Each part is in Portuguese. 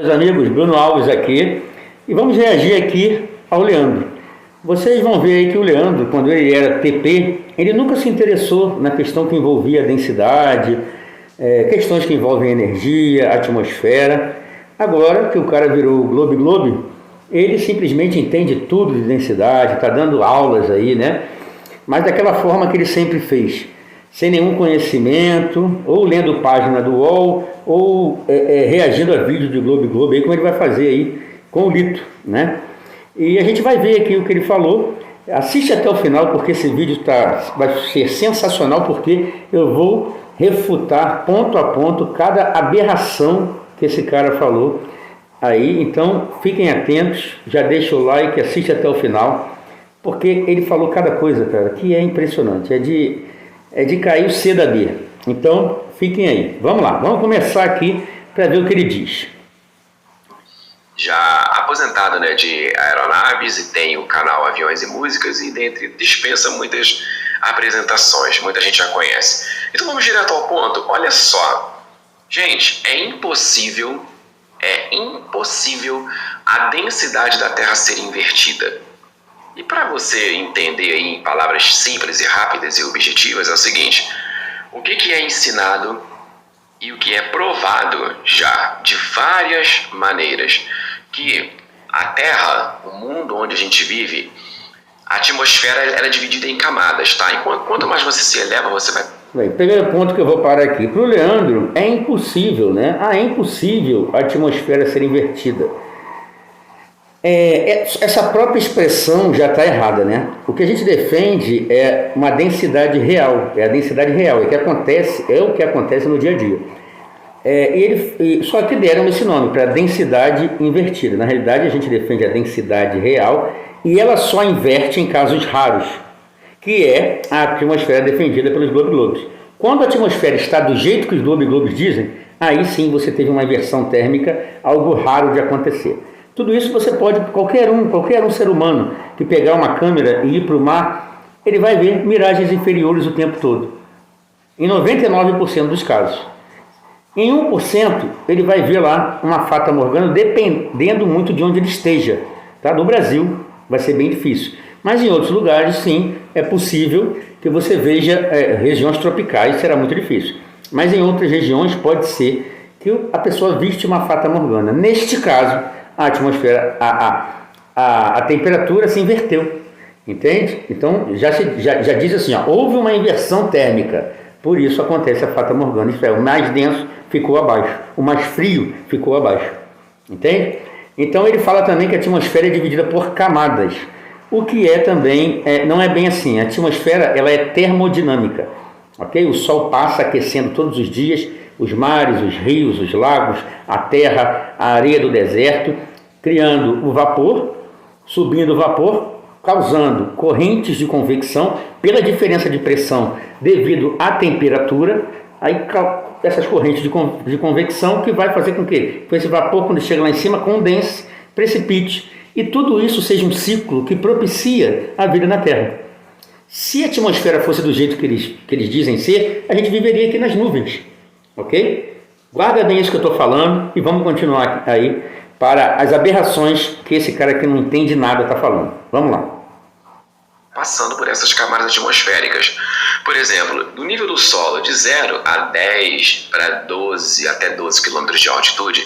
meus amigos, Bruno Alves aqui, e vamos reagir aqui ao Leandro. Vocês vão ver aí que o Leandro, quando ele era TP, ele nunca se interessou na questão que envolvia a densidade, questões que envolvem energia, atmosfera. Agora que o cara virou Globe, ele simplesmente entende tudo de densidade, está dando aulas aí, né? Mas daquela forma que ele sempre fez, sem nenhum conhecimento, ou lendo página do UOL, ou reagindo a vídeo de Globe, aí como ele vai fazer aí com o Lito, né? E a gente vai ver aqui o que ele falou. Assiste até o final, porque esse vídeo vai ser sensacional, porque eu vou refutar ponto a ponto cada aberração que esse cara falou aí. Então fiquem atentos, já deixa o like, assiste até o final, porque ele falou cada coisa, cara, que é impressionante, é de cair o C da B. Então fiquem aí, vamos lá, vamos começar aqui para ver o que ele diz. Já aposentado, né, de aeronaves, e tem o canal Aviões e Músicas, e dentre dispensa muitas apresentações, muita gente já conhece. Então vamos direto ao ponto. Olha só, gente, é impossível a densidade da Terra ser invertida. E para você entender aí em palavras simples e rápidas e objetivas, é o seguinte: o que é ensinado e o que é provado já de várias maneiras, que a Terra, o mundo onde a gente vive, a atmosfera ela é dividida em camadas, tá? E quanto mais você se eleva, você vai... Bem, primeiro ponto que eu vou parar aqui. Para o Leandro, é impossível, né? É impossível a atmosfera ser invertida. Essa própria expressão já está errada, né? O que a gente defende é uma densidade real, é a densidade real, é o que acontece no dia a dia. Só que deram esse nome para densidade invertida. Na realidade, a gente defende a densidade real e ela só inverte em casos raros, que é a atmosfera defendida pelos Globe. Quando a atmosfera está do jeito que os Globe dizem, aí sim você teve uma inversão térmica, algo raro de acontecer. Tudo isso você pode, qualquer um ser humano que pegar uma câmera e ir para o mar, ele vai ver miragens inferiores o tempo todo. Em 99% dos casos. Em 1%, ele vai ver lá uma fata morgana, dependendo muito de onde ele esteja. Tá? No Brasil, vai ser bem difícil. Mas em outros lugares, sim, é possível que você veja regiões tropicais, será muito difícil. Mas em outras regiões, pode ser que a pessoa viste uma fata morgana. Neste caso, a atmosfera, a temperatura se inverteu. Entende? Então, já diz assim, ó, houve uma inversão térmica. Por isso acontece a fata morgana, isto é, o mais denso ficou abaixo, o mais frio ficou abaixo, entende? Então ele fala também que a atmosfera é dividida por camadas, o que também não é bem assim. A atmosfera ela é termodinâmica, ok? O Sol passa aquecendo todos os dias os mares, os rios, os lagos, a terra, a areia do deserto, criando o vapor, subindo o vapor, causando correntes de convecção pela diferença de pressão devido à temperatura. Aí essas correntes de convecção que vai fazer com que esse vapor, quando chega lá em cima, condense, precipite, e tudo isso seja um ciclo que propicia a vida na Terra. Se a atmosfera fosse do jeito que eles dizem ser, a gente viveria aqui nas nuvens, ok? Guarda bem isso que eu estou falando e vamos continuar aí para as aberrações que esse cara que não entende nada está falando. Vamos lá. Passando por essas camadas atmosféricas. Por exemplo, do nível do solo de 0 a 10 para 12 até 12 km de altitude,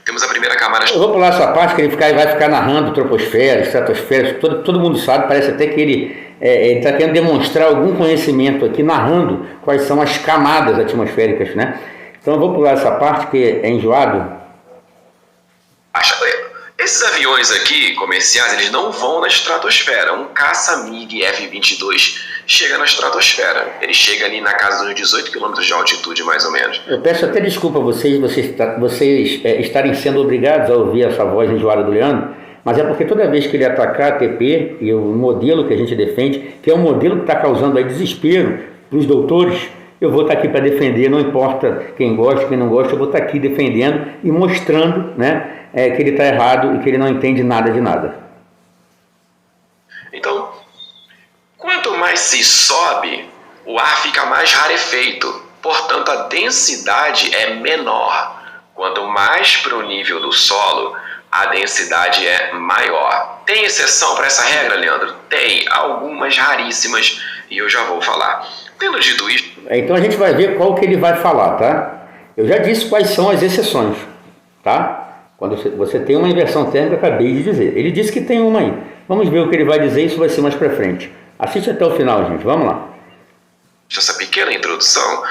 temos a primeira camada... Eu vou pular essa parte que ele vai ficar narrando troposfera, estratosfera, todo mundo sabe, parece até que ele está querendo demonstrar algum conhecimento aqui, narrando quais são as camadas atmosféricas, né? Então eu vou pular essa parte que é enjoado. Esses aviões aqui, comerciais, eles não vão na estratosfera. Um caça-MiG F-22 chega na estratosfera. Ele chega ali na casa dos 18 km de altitude, mais ou menos. Eu peço até desculpa a vocês estarem sendo obrigados a ouvir essa voz enjoada do Leandro, mas é porque toda vez que ele atacar a TP, e o modelo que a gente defende, que é um modelo que está causando aí desespero para os doutores, eu vou estar aqui para defender, não importa quem gosta, quem não gosta, eu vou estar aqui defendendo e mostrando, né, que ele está errado e que ele não entende nada de nada. Então, quanto mais se sobe, o ar fica mais rarefeito, portanto a densidade é menor. Quanto mais para o nível do solo, a densidade é maior. Tem exceção para essa regra, Leandro? Tem, algumas raríssimas, e eu já vou falar. Tendo dito isso... Então a gente vai ver qual que ele vai falar, tá? Eu já disse quais são as exceções, tá? Quando você tem uma inversão térmica, eu acabei de dizer. Ele disse que tem uma aí. Vamos ver o que ele vai dizer, isso vai ser mais para frente. Assiste até o final, gente. Vamos lá. Essa pequena introdução,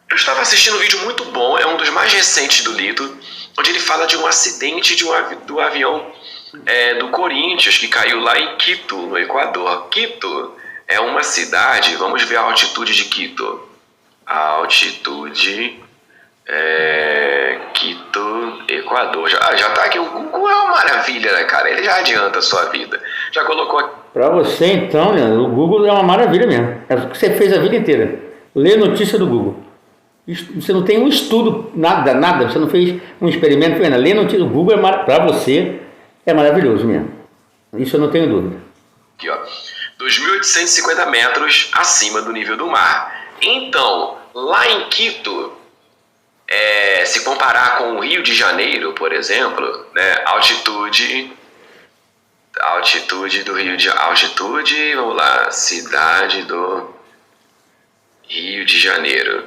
eu estava assistindo um vídeo muito bom, é um dos mais recentes do Lito, onde ele fala de um acidente do avião do Corinthians, que caiu lá em Quito, no Equador. Quito é uma cidade, vamos ver a altitude de Quito. A altitude... Quito, Equador. Já tá aqui. O Google é uma maravilha, né, cara? Ele já adianta a sua vida. Já colocou aqui. Para você, então, Leandro, o Google é uma maravilha mesmo. É o que você fez a vida inteira. Lê notícia do Google. Você não tem um estudo, nada. Você não fez um experimento. Lê notícia do Google, para você, é maravilhoso mesmo. Isso eu não tenho dúvida. Aqui, ó. 2.850 metros acima do nível do mar. Então, lá em Quito... se comparar com o Rio de Janeiro, por exemplo, né, altitude do Rio de altitude, vamos lá, cidade do Rio de Janeiro,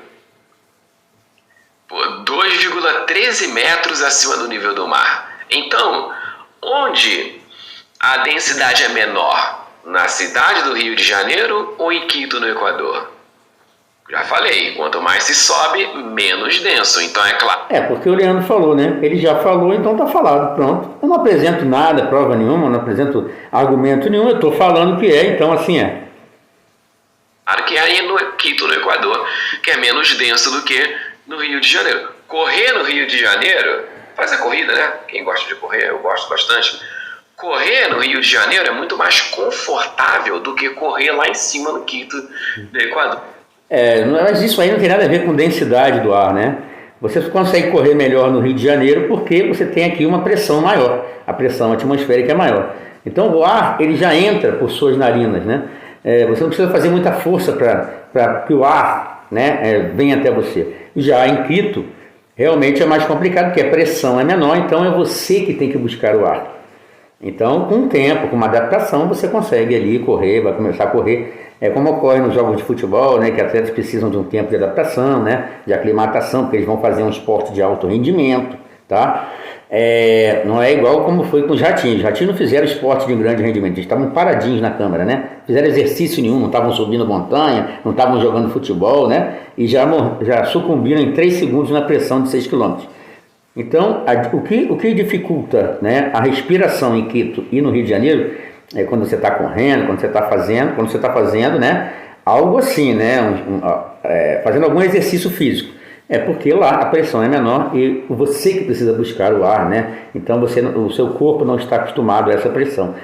2,13 metros acima do nível do mar. Então, onde a densidade é menor? Na cidade do Rio de Janeiro ou em Quito, no Equador? Já falei, quanto mais se sobe, menos denso, então é claro. Porque o Leandro falou, né? Ele já falou, então tá falado, pronto. Eu não apresento nada, prova nenhuma, não apresento argumento nenhum, eu tô falando que é, então assim é. Claro que é aí no Quito, no Equador, que é menos denso do que no Rio de Janeiro. Correr no Rio de Janeiro, faz a corrida, né? Quem gosta de correr, eu gosto bastante. Correr no Rio de Janeiro é muito mais confortável do que correr lá em cima no Quito, no Equador. Mas isso aí não tem nada a ver com densidade do ar, né? Você consegue correr melhor no Rio de Janeiro porque você tem aqui uma pressão maior, a pressão atmosférica é maior. Então o ar ele já entra por suas narinas, né? Você não precisa fazer muita força para que o ar, né, venha até você. Já em Quito, realmente é mais complicado porque a pressão é menor, então é você que tem que buscar o ar. Então, com o tempo, com uma adaptação, você consegue ali correr, vai começar a correr. Como ocorre nos jogos de futebol, né, que atletas precisam de um tempo de adaptação, né, de aclimatação, porque eles vão fazer um esporte de alto rendimento, tá? Não é igual como foi com os ratinhos. Os ratinhos não fizeram esporte de grande rendimento, eles estavam paradinhos na câmara, né? Fizeram exercício nenhum, não estavam subindo montanha, não estavam jogando futebol, né? E já sucumbiram em 3 segundos na pressão de 6 km. Então, o que dificulta, né, a respiração em Quito e no Rio de Janeiro quando você está correndo, quando você está fazendo, né, algo assim, né, fazendo algum exercício físico. Porque lá a pressão é menor e você que precisa buscar o ar, né? Então o seu corpo não está acostumado a essa pressão.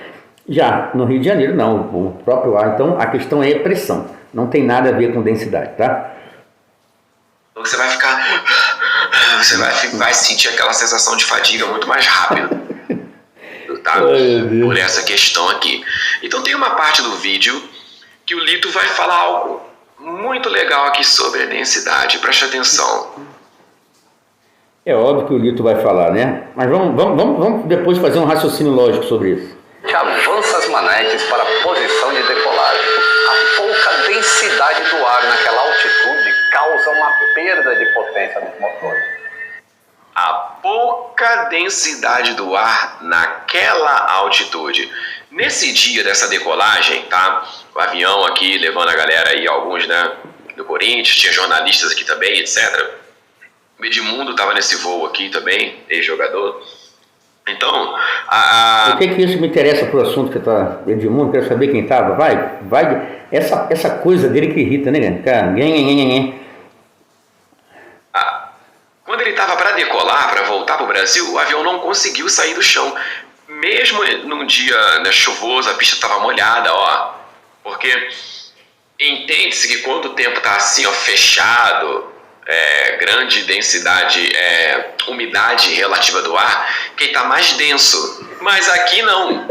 Já no Rio de Janeiro, não, o próprio ar. Então a questão é a pressão, não tem nada a ver com densidade, tá? Você vai ficar... Você vai sentir aquela sensação de fadiga muito mais rápido. Tá? Por essa questão aqui. Então tem uma parte do vídeo que o Lito vai falar algo muito legal aqui sobre a densidade. Preste atenção. É óbvio que o Lito vai falar, né? Mas vamos depois fazer um raciocínio lógico sobre isso. Avança as manetes para a posição de decolagem. A pouca densidade do ar naquela altitude causa uma perda de potência dos motores. A pouca densidade do ar naquela altitude. Nesse dia dessa decolagem, tá? O avião aqui levando a galera aí, alguns, né, do Corinthians, tinha jornalistas aqui também, etc. O Edmundo estava nesse voo aqui também, ex-jogador. Então, O que isso me interessa pro assunto que tá Edmundo? Quero saber quem tava. Vai. Essa coisa dele que irrita, né, cara? Quando ele estava para decolar, para voltar para o Brasil, o avião não conseguiu sair do chão. Mesmo num dia, né, chuvoso, a pista estava molhada, ó. Porque entende-se que quando o tempo está assim, ó, fechado, grande densidade, umidade relativa do ar, que está mais denso. Mas aqui não.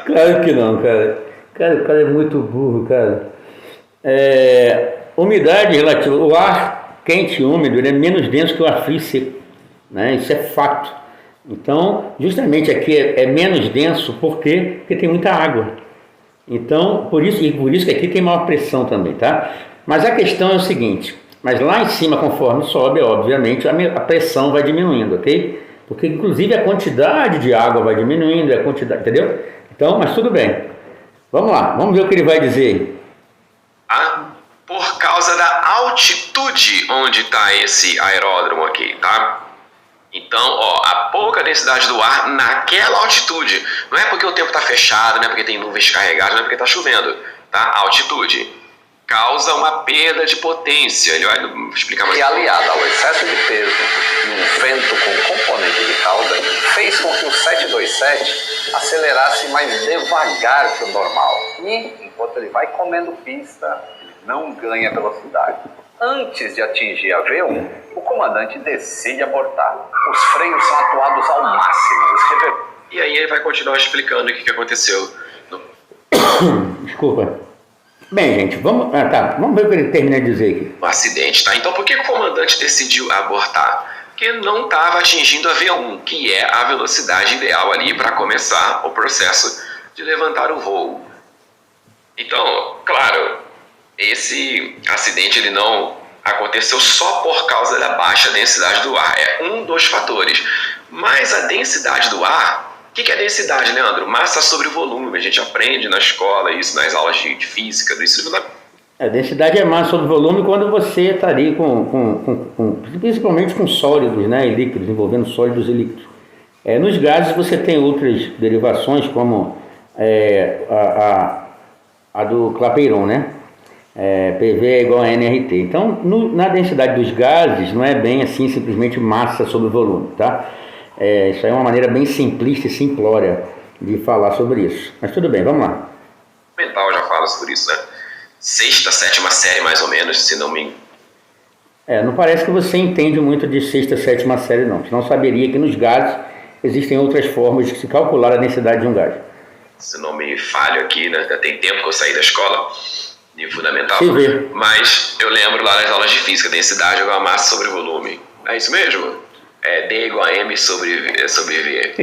Claro que não, cara. O cara é muito burro, cara. Umidade relativa, o ar quente e úmido, ele é menos denso que o ar frio e seco. né? Isso é fato. Então, justamente aqui é menos denso, por quê? Porque tem muita água. Então, por isso que aqui tem maior pressão também, tá? Mas a questão é o seguinte, mas lá em cima, conforme sobe, obviamente, a pressão vai diminuindo, ok? Porque, inclusive, a quantidade de água vai diminuindo, a quantidade, entendeu? Então, mas tudo bem. Vamos lá, vamos ver o que ele vai dizer. Por causa da altitude onde está esse aeródromo aqui, tá? Então, ó, a pouca densidade do ar naquela altitude. Não é porque o tempo está fechado, não é porque tem nuvens carregadas, não é porque está chovendo, tá? Altitude causa uma perda de potência. Ele vai explicar mais. E aliada ao excesso de peso e um vento com componente de cauda, fez com que o 727 acelerasse mais devagar que o normal. E, enquanto ele vai comendo pista, ele não ganha velocidade. Antes de atingir a V1, o comandante decide abortar. Os freios são atuados ao máximo. E aí ele vai continuar explicando o que aconteceu. Desculpa. Bem, gente, vamos ver o que ele termina de dizer aqui. Um acidente, tá? Então por que o comandante decidiu abortar? Porque não estava atingindo a V1, que é a velocidade ideal ali para começar o processo de levantar o voo. Então, claro, esse acidente ele não aconteceu só por causa da baixa densidade do ar. É um dos fatores. Mas a densidade do ar... O que é densidade, Leandro? Massa sobre volume. A gente aprende na escola isso, nas aulas de física, do ensino fundamental. A densidade é massa sobre volume quando você está ali principalmente com sólidos, né, e líquidos, envolvendo sólidos e líquidos. Nos gases você tem outras derivações, como a do Clapeyron, né? PV é igual a nRT. Então, na densidade dos gases, não é bem assim simplesmente massa sobre volume, tá? Isso aí é uma maneira bem simplista e simplória de falar sobre isso. Mas tudo bem, vamos lá. O mental já fala sobre isso, né? Sexta, sétima série, mais ou menos, se não me... Não parece que você entende muito de sexta, sétima série, não. Você não saberia que nos gases existem outras formas de se calcular a densidade de um gás. Se não me falho aqui, né? Já tem tempo que eu saí da escola, de fundamental. Sim. Mas eu lembro lá nas aulas de física, densidade é igual a massa sobre volume. É isso mesmo? D igual a M sobre V.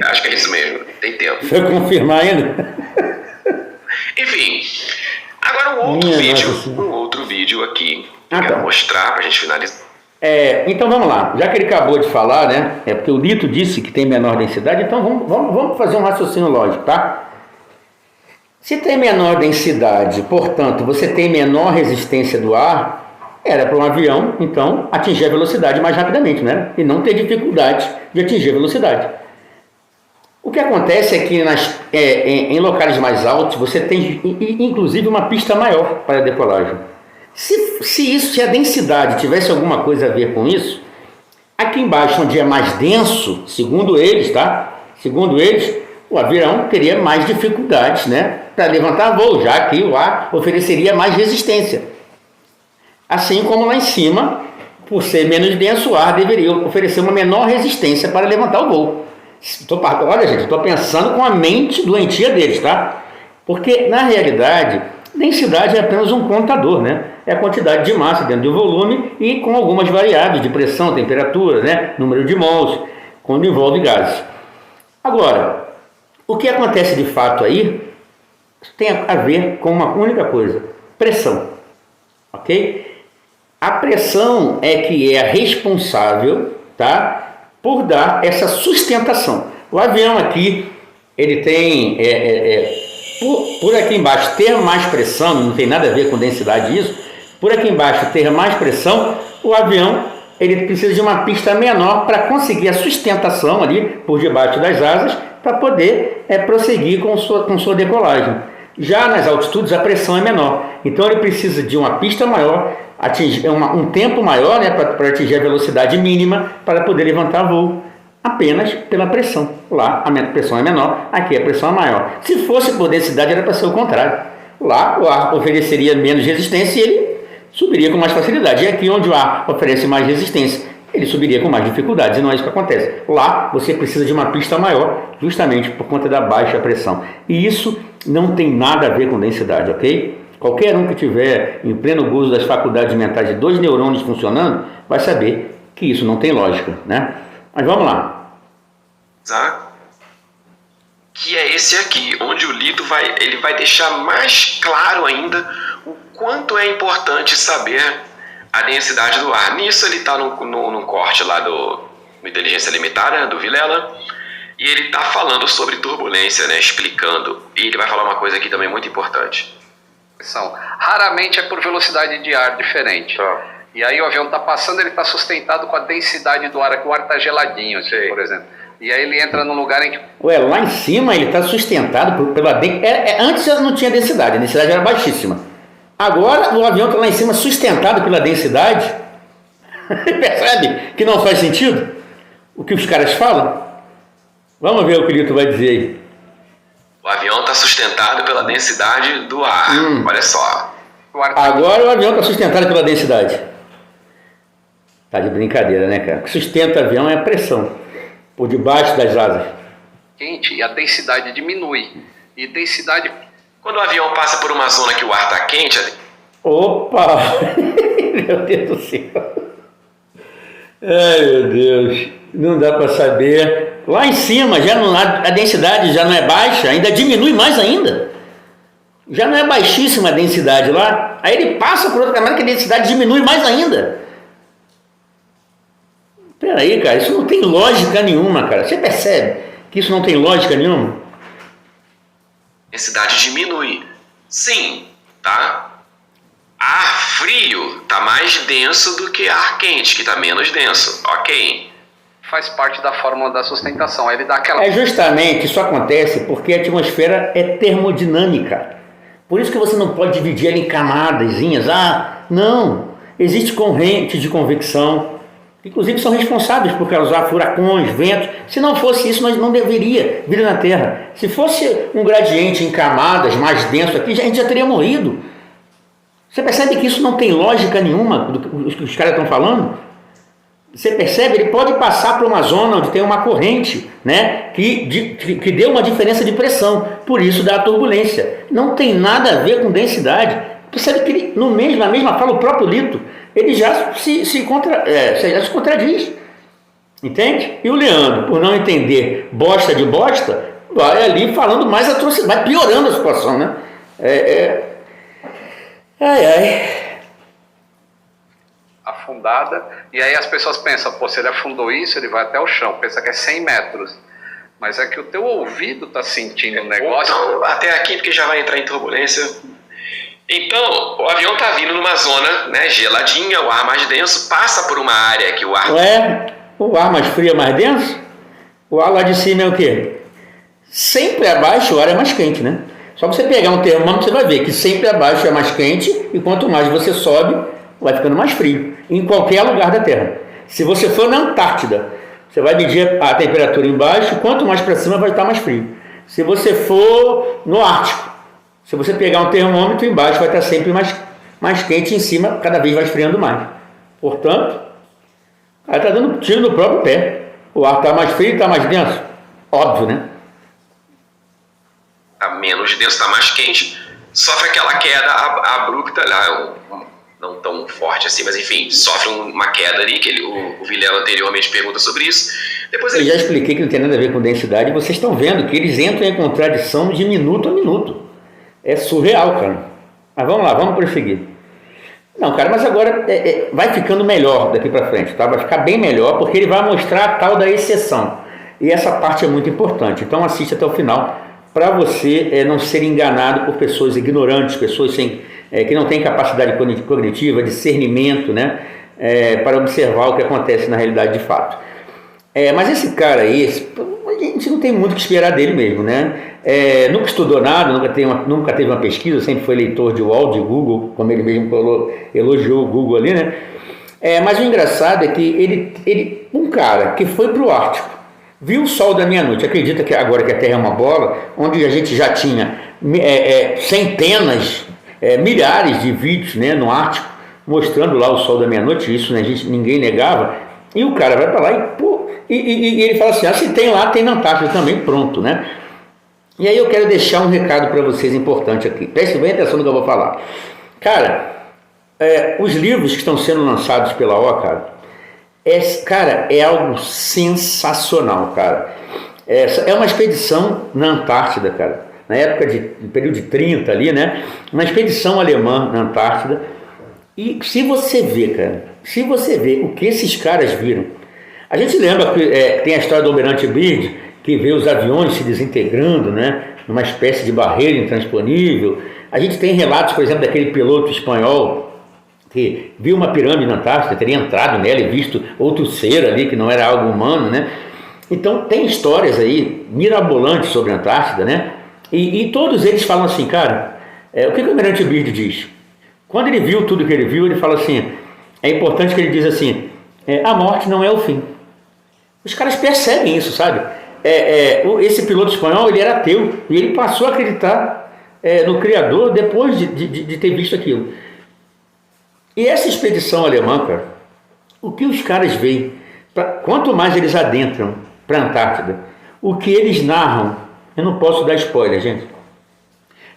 Acho que é isso mesmo. Tem tempo. Deixa eu confirmar ainda. Enfim. Agora um outro vídeo aqui. Que eu quero mostrar pra gente finalizar. Então vamos lá. Já que ele acabou de falar, né? Porque o Lito disse que tem menor densidade, então vamos fazer um raciocínio lógico, tá? Se tem menor densidade, portanto, você tem menor resistência do ar, era para um avião, então, atingir a velocidade mais rapidamente, né? E não ter dificuldade de atingir a velocidade. O que acontece é que em locais mais altos, você tem, inclusive, uma pista maior para a decolagem. Se a densidade tivesse alguma coisa a ver com isso, aqui embaixo, onde é mais denso, segundo eles, tá? Segundo eles, o avião teria mais dificuldades, né? Para levantar voo, já que o ar ofereceria mais resistência. Assim como lá em cima, por ser menos denso, o ar deveria oferecer uma menor resistência para levantar o voo. Olha, gente, estou pensando com a mente doentia deles, tá? Porque, na realidade, densidade é apenas um contador, né? É a quantidade de massa dentro do volume e com algumas variáveis de pressão, temperatura, né? Número de mols, quando envolve gases. Agora, o que acontece de fato aí tem a ver com uma única coisa: pressão, ok? A pressão é que é responsável, tá, por dar essa sustentação. O avião aqui, ele tem, por aqui embaixo ter mais pressão, não tem nada a ver com densidade isso, por aqui embaixo ter mais pressão, o avião ele precisa de uma pista menor para conseguir a sustentação ali por debaixo das asas para poder prosseguir com sua decolagem. Já nas altitudes a pressão é menor, então ele precisa de uma pista maior, atingir um tempo maior, né, para atingir a velocidade mínima para poder levantar voo, apenas pela pressão. Lá a pressão é menor, aqui a pressão é maior. Se fosse por densidade era para ser o contrário. Lá o ar ofereceria menos resistência e ele subiria com mais facilidade. E aqui onde o ar oferece mais resistência, ele subiria com mais dificuldades, e não é isso que acontece. Lá você precisa de uma pista maior, justamente por conta da baixa pressão. E isso não tem nada a ver com densidade, ok? Qualquer um que tiver em pleno gozo das faculdades mentais de 2 neurônios funcionando, vai saber que isso não tem lógica, né? Mas vamos lá. Tá? Que é esse aqui, onde o Lito ele vai deixar mais claro ainda o quanto é importante saber a densidade do ar. Nisso ele está no corte lá do Inteligência Limitada, do Vilela, e ele está falando sobre turbulência, né, explicando. E ele vai falar uma coisa aqui também muito importante. Raramente é por velocidade de ar diferente. E aí o avião está passando, ele está sustentado com a densidade do ar, que o ar está geladinho, assim, por exemplo. E aí ele entra num lugar em que... Ué, lá em cima ele está sustentado pela... Antes não tinha densidade, a densidade era baixíssima. Agora o avião está lá em cima sustentado pela densidade. Percebe que não faz sentido o que os caras falam? Vamos ver o que o Lito vai dizer aí. O avião está sustentado pela densidade do ar. Olha só. Agora o avião está sustentado pela densidade. Tá de brincadeira, né, cara? O que sustenta o avião é a pressão por debaixo das asas. Quente, e a densidade diminui. E densidade... Quando o avião passa por uma zona que o ar está quente... Opa! Meu Deus do céu. Ai, meu Deus. Não dá para saber. Lá em cima, a densidade já não é baixa, ainda diminui mais ainda. Já não é baixíssima a densidade lá. Aí ele passa por outra camada que a densidade diminui mais ainda. Peraí, cara, isso não tem lógica nenhuma, cara. Você percebe que isso não tem lógica nenhuma? Densidade diminui. Sim, tá? Ar frio tá mais denso do que ar quente, que tá menos denso. Ok. Faz parte da fórmula da sustentação. Aí ele dá aquela... Justamente, isso acontece porque a atmosfera é termodinâmica. Por isso que você não pode dividir ela em camadazinhas. Não. Existe correntes de convecção, que inclusive são responsáveis por causar furacões, ventos. Se não fosse isso, nós não deveria vir na Terra. Se fosse um gradiente em camadas mais denso aqui, a gente já teria morrido. Você percebe que isso não tem lógica nenhuma do que os caras estão falando? Você percebe? Ele pode passar por uma zona onde tem uma corrente, né, que deu uma diferença de pressão, por isso dá a turbulência. Não tem nada a ver com densidade. Percebe que ele, na mesma fala, o próprio Lito, ele já se contradiz. Entende? E o Leandro, por não entender bosta de bosta, vai ali falando mais atrocidade, vai piorando a situação, né? Afundada, e aí as pessoas pensam, se ele afundou isso, ele vai até o chão, pensa que é 100 metros, mas é que o teu ouvido está sentindo o negócio. Então, até aqui, porque já vai entrar em turbulência. Então, o avião está vindo numa zona, né, geladinha, o ar mais denso, passa por uma área que o ar... O ar mais frio é mais denso? O ar lá de cima é o quê? Sempre abaixo o ar é mais quente, né? Só você pegar um termômetro, você vai ver que sempre abaixo é mais quente e quanto mais você sobe, vai ficando mais frio, em qualquer lugar da Terra. Se você for na Antártida, você vai medir a temperatura embaixo, quanto mais para cima vai estar mais frio. Se você for no Ártico, se você pegar um termômetro, embaixo vai estar sempre mais quente, em cima cada vez vai esfriando mais. Portanto, o cara está dando tiro no próprio pé. O ar está mais frio e está mais denso? Óbvio, né? Está menos denso, está mais quente, sofre aquela queda abrupta lá, não tão forte assim, mas enfim, sofre uma queda ali, que o Vilela anteriormente pergunta sobre isso. Depois Eu já expliquei que não tem nada a ver com densidade, e vocês estão vendo que eles entram em contradição de minuto a minuto. É surreal, cara. Mas vamos lá, vamos prosseguir. Não, cara, mas agora vai ficando melhor daqui para frente, tá? Vai ficar bem melhor, porque ele vai mostrar a tal da exceção. E essa parte é muito importante, então assiste até o final, para você não ser enganado por pessoas ignorantes, pessoas que não têm capacidade cognitiva, discernimento, né, para observar o que acontece na realidade de fato. Mas esse cara aí, a gente não tem muito o que esperar dele mesmo, né? Nunca estudou nada, nunca teve uma pesquisa, sempre foi leitor de UOL, de Google, como ele mesmo elogiou o Google ali, né? Mas o engraçado é que um cara que foi para o Ártico, viu o sol da meia-noite, acredita que agora que a Terra é uma bola, onde a gente já tinha centenas, milhares de vídeos, né, no Ártico, mostrando lá o sol da meia-noite, isso, né, ninguém negava, e o cara vai para lá e ele fala assim, se tem lá, tem na Antártida também, pronto, né? E aí eu quero deixar um recado para vocês importante aqui, prestem bem atenção no que eu vou falar. Cara, os livros que estão sendo lançados pela O, cara, Cara, é algo sensacional, cara. É uma expedição na Antártida, cara. Na época no período de 30 ali, né? Uma expedição alemã na Antártida. E se você vê, cara, se você vê o que esses caras viram, a gente lembra que tem a história do Almirante Byrd, que vê os aviões se desintegrando, né? Numa espécie de barreira intransponível. A gente tem relatos, por exemplo, daquele piloto espanhol que viu uma pirâmide na Antártida, teria entrado nela e visto outro ser ali que não era algo humano, né? Então tem histórias aí mirabolantes sobre a Antártida, né? E todos eles falam assim, cara, o que o Almirante Byrd diz? Quando ele viu tudo que ele viu, ele fala assim, é importante que ele diz assim, a morte não é o fim. Os caras percebem isso, sabe? Esse piloto espanhol, ele era ateu e ele passou a acreditar no Criador depois de ter visto aquilo. E essa expedição alemã, cara, o que os caras veem, quanto mais eles adentram para a Antártida, o que eles narram, eu não posso dar spoiler, gente,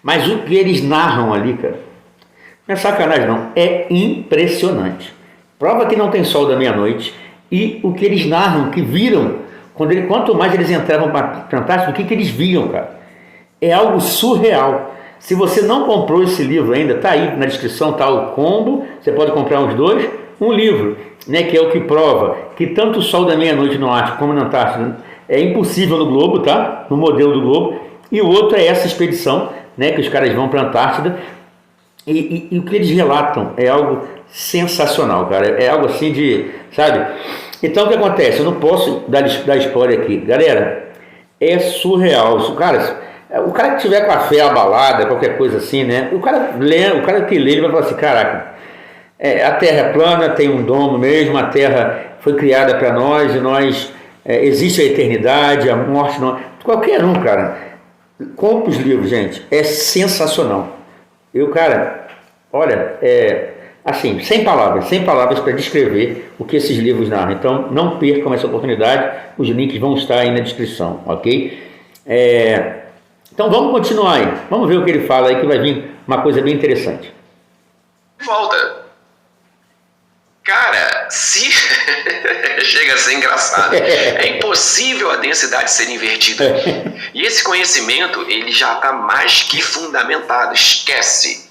mas o que eles narram ali, cara, não é sacanagem não, é impressionante. Prova que não tem sol da meia-noite e o que eles narram, que viram, quanto mais eles entravam para a Antártida, o que eles viam, cara, é algo surreal. Se você não comprou esse livro ainda, está aí na descrição, está o combo, você pode comprar uns dois, um livro, né, que é o que prova que tanto o sol da meia-noite no Ártico como na Antártida é impossível no globo, tá? No modelo do globo, e o outro é essa expedição, né, que os caras vão para a Antártida, e o que eles relatam é algo sensacional, cara, é algo assim de, sabe? Então o que acontece? Eu não posso dar spoiler aqui, galera, é surreal, o cara que tiver com a fé abalada, qualquer coisa assim, né? O cara que lê, ele vai falar assim, caraca, a Terra é plana, tem um domo mesmo, a Terra foi criada para nós e nós, existe a eternidade, a morte não... Qualquer um, cara, compra os livros, gente, é sensacional. Cara, olha, assim, sem palavras para descrever o que esses livros narram. Então, não percam essa oportunidade, os links vão estar aí na descrição, ok? Então vamos continuar aí, vamos ver o que ele fala aí, que vai vir uma coisa bem interessante. Volta. Cara, se... chega a ser engraçado. É impossível a densidade ser invertida. E esse conhecimento, ele já está mais que fundamentado. Esquece.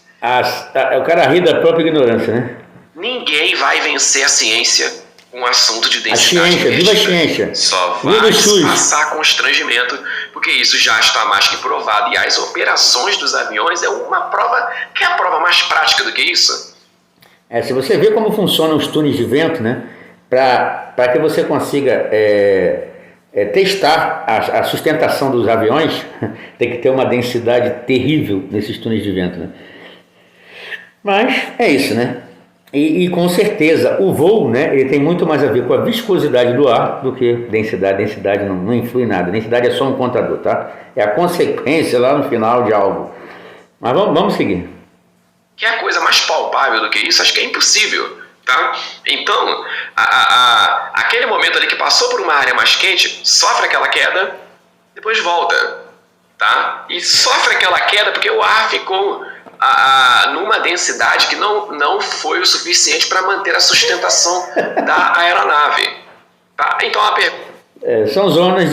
O cara ri da própria ignorância, né? Ninguém vai vencer a ciência com um assunto de densidade a ciência, invertida. Viva a ciência. Só vai passar constrangimento, porque isso já está mais que provado. E as operações dos aviões é uma prova, que é a prova mais prática do que isso. Se você vê como funcionam os túneis de vento, né, para que você consiga testar a sustentação dos aviões, tem que ter uma densidade terrível nesses túneis de vento, né? Mas é isso, né? E com certeza o voo, né, ele tem muito mais a ver com a viscosidade do ar do que densidade. Densidade não influi em nada. Densidade é só um contador, tá? É a consequência lá no final de algo. Mas vamos seguir. Que é a coisa mais palpável do que isso, acho que é impossível, tá? Então, aquele momento ali que passou por uma área mais quente, sofre aquela queda, depois volta, tá? E sofre aquela queda porque o ar ficou numa densidade que não foi o suficiente para manter a sustentação da aeronave, tá? Então a pergunta... são zonas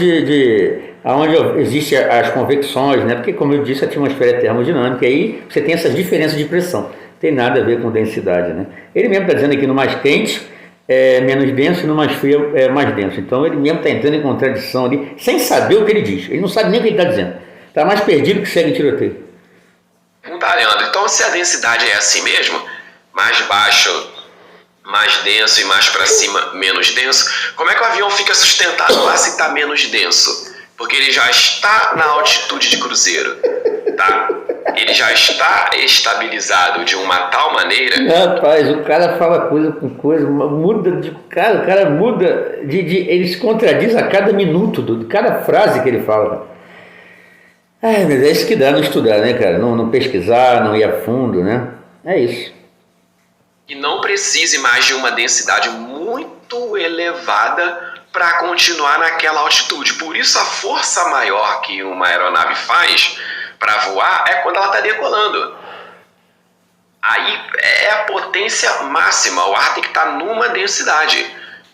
onde existem as convecções, né? Porque, como eu disse, a atmosfera é termodinâmica, e aí você tem essas diferenças de pressão. Não tem nada a ver com densidade, né? Ele mesmo está dizendo aqui no mais quente é menos denso e no mais frio é mais denso. Então ele mesmo está entrando em contradição ali, sem saber o que ele diz. Ele não sabe nem o que ele está dizendo. Está mais perdido que segue em tiroteio. Tá, Leandro, então se a densidade é assim mesmo, mais baixo, mais denso e mais para cima, menos denso, como é que o avião fica sustentado lá se está menos denso? Porque ele já está na altitude de cruzeiro, tá? Ele já está estabilizado de uma tal maneira... Rapaz, o cara fala coisa com coisa, muda de cara, o cara muda ele se contradiz a cada minuto, de cada frase que ele fala. Mas é isso que dá não estudar, né, cara? Não pesquisar, não ir a fundo, né? É isso. E não precise mais de uma densidade muito elevada para continuar naquela altitude. Por isso a força maior que uma aeronave faz para voar é quando ela está decolando. Aí é a potência máxima, o ar tem que estar numa densidade.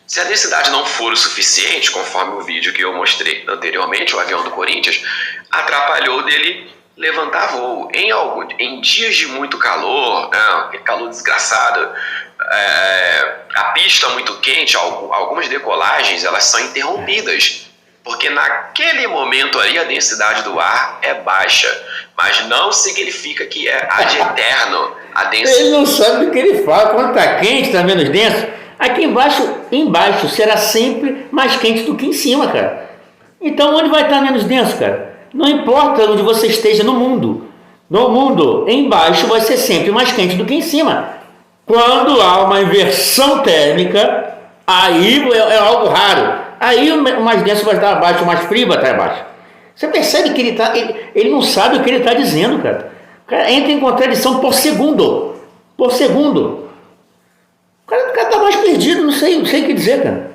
Se a densidade não for o suficiente, conforme o vídeo que eu mostrei anteriormente, o avião do Corinthians, atrapalhou dele levantar voo. Em dias de muito calor, calor desgraçado, a pista muito quente, algumas decolagens elas são interrompidas, porque naquele momento ali a densidade do ar é baixa, mas não significa que é ad eterno a densidade. Ele não sabe do que ele fala. Quando está quente, está menos denso. Aqui embaixo será sempre mais quente do que em cima, cara. Então onde vai estar menos denso, cara? Não importa onde você esteja no mundo. No mundo, embaixo vai ser sempre mais quente do que em cima. Quando há uma inversão térmica, aí é algo raro. Aí o mais denso vai estar abaixo, o mais frio vai estar abaixo. Você percebe que ele não sabe o que ele está dizendo, cara. O cara entra em contradição por segundo. Por segundo. O cara está mais perdido, não sei o que dizer, cara.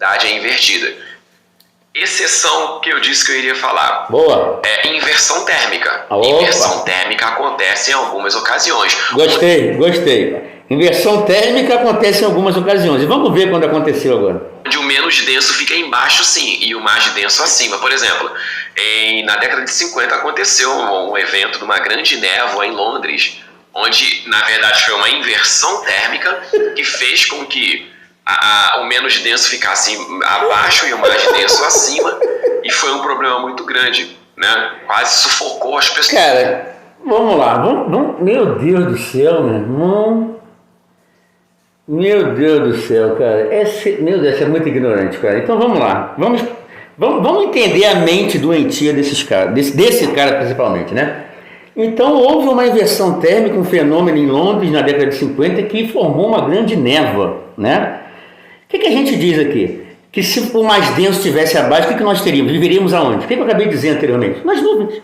A é invertida. Exceção que eu disse que eu iria falar. Boa. É inversão térmica. Opa. Inversão térmica acontece em algumas ocasiões. Gostei. Inversão térmica acontece em algumas ocasiões. E vamos ver quando aconteceu agora. Onde o menos denso fica embaixo, sim, e o mais denso acima. Por exemplo, na década de 50 aconteceu um evento de uma grande névoa em Londres, onde, na verdade, foi uma inversão térmica que fez com que o menos denso ficasse abaixo e o mais denso acima, e foi um problema muito grande, né? Quase sufocou as pessoas. Cara, vamos lá. Meu Deus do céu, meu irmão. Meu Deus do céu, cara. Meu Deus, é muito ignorante, cara. Então vamos lá. Vamos entender a mente doentia desses caras, desse cara principalmente, né? Então houve uma inversão térmica, um fenômeno em Londres na década de 50 que formou uma grande névoa, né? O que a gente diz aqui? Que se o mais denso estivesse abaixo, o que nós teríamos? Viveríamos aonde? O que eu acabei de dizer anteriormente? Nas nuvens.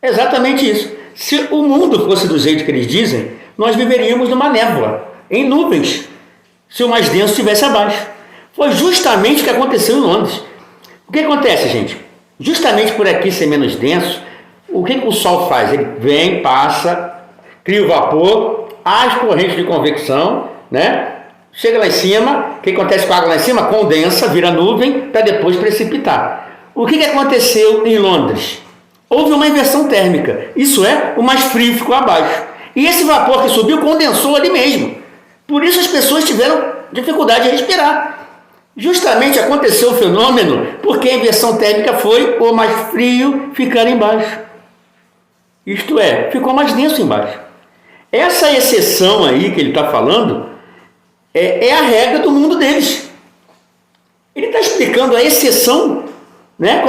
É exatamente isso. Se o mundo fosse do jeito que eles dizem, nós viveríamos numa névoa, em nuvens, se o mais denso estivesse abaixo. Foi justamente o que aconteceu em Londres. O que acontece, gente? Justamente por aqui ser menos denso, o que o Sol faz? Ele vem, passa, cria o vapor, as correntes de convecção, né? Chega lá em cima, o que acontece com a água lá em cima? Condensa, vira nuvem, para depois precipitar. O que aconteceu em Londres? Houve uma inversão térmica, isso é, o mais frio ficou abaixo. E esse vapor que subiu condensou ali mesmo. Por isso as pessoas tiveram dificuldade de respirar. Justamente aconteceu o fenômeno porque a inversão térmica foi o mais frio ficar embaixo. Isto é, ficou mais denso embaixo. Essa exceção aí que ele está falando é a regra do mundo deles. Ele está explicando a exceção, né?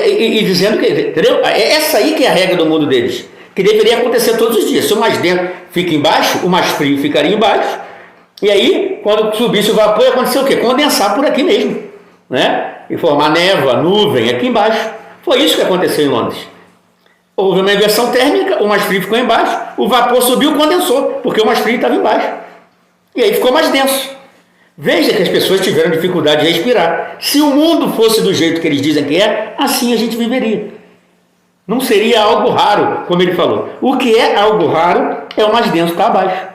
E dizendo que, entendeu? Essa aí que é a regra do mundo deles, que deveria acontecer todos os dias. Se o mais denso fica embaixo, o mais frio ficaria embaixo. E aí, quando subisse o vapor, ia acontecer o quê? Condensar por aqui mesmo, né? E formar névoa, nuvem aqui embaixo. Foi isso que aconteceu em Londres. Houve uma inversão térmica, o mais frio ficou embaixo, o vapor subiu e condensou, porque o mais frio estava embaixo. E aí ficou mais denso. Veja que as pessoas tiveram dificuldade de respirar. Se o mundo fosse do jeito que eles dizem que é, assim a gente viveria. Não seria algo raro, como ele falou. O que é algo raro é o mais denso estar abaixo.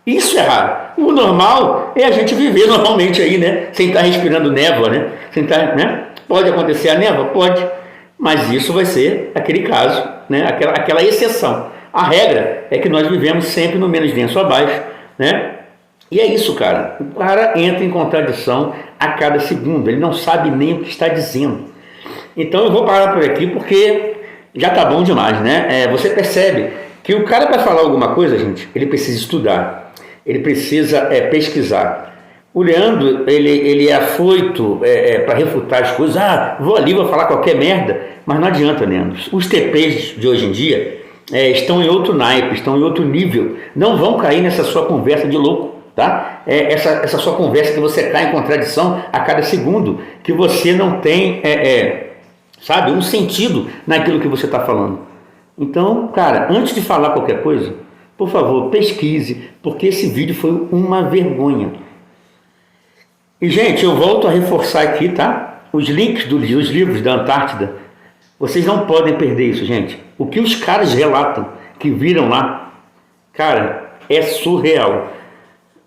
Isso é raro. O normal é a gente viver normalmente aí, né? Sem estar respirando névoa, né? Sem estar, né? Pode acontecer a névoa? Pode. Mas isso vai ser aquele caso, né? Aquela exceção. A regra é que nós vivemos sempre no menos denso abaixo, né? E é isso, cara. O cara entra em contradição a cada segundo. Ele não sabe nem o que está dizendo. Então eu vou parar por aqui porque já tá bom demais, né? Você percebe que o cara, para falar alguma coisa, gente, ele precisa estudar. Ele precisa pesquisar. O Leandro, ele é afoito para refutar as coisas. Vou ali, vou falar qualquer merda. Mas não adianta, Leandro. Os TPs de hoje em dia estão em outro naipe, estão em outro nível. Não vão cair nessa sua conversa de louco. Tá? Essa sua conversa que você cai em contradição a cada segundo, que você não tem sabe, um sentido naquilo que você está falando. Então, cara, antes de falar qualquer coisa, por favor, pesquise, porque esse vídeo foi uma vergonha. E, gente, eu volto a reforçar aqui, tá? Os links dos livros da Antártida. Vocês não podem perder isso, gente. O que os caras relatam, que viram lá, cara, é surreal.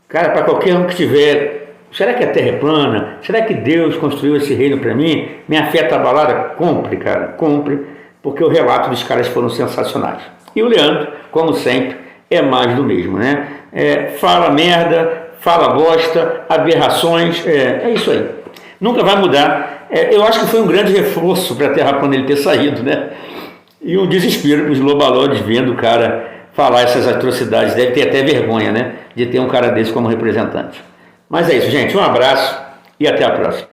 Cara, para qualquer um que estiver Será que a Terra é plana? Será que Deus construiu esse reino para mim? Minha fé está abalada? Compre, cara, compre, porque o relato dos caras foram sensacionais. E o Leandro, como sempre, é mais do mesmo, né? Fala merda, fala bosta, aberrações, é isso aí. Nunca vai mudar. Eu acho que foi um grande reforço para a Terra plana ele ter saído, né? E um desespero os lobalões vendo o cara falar essas atrocidades. Deve ter até vergonha, né? De ter um cara desse como representante. Mas é isso, gente. Um abraço e até a próxima.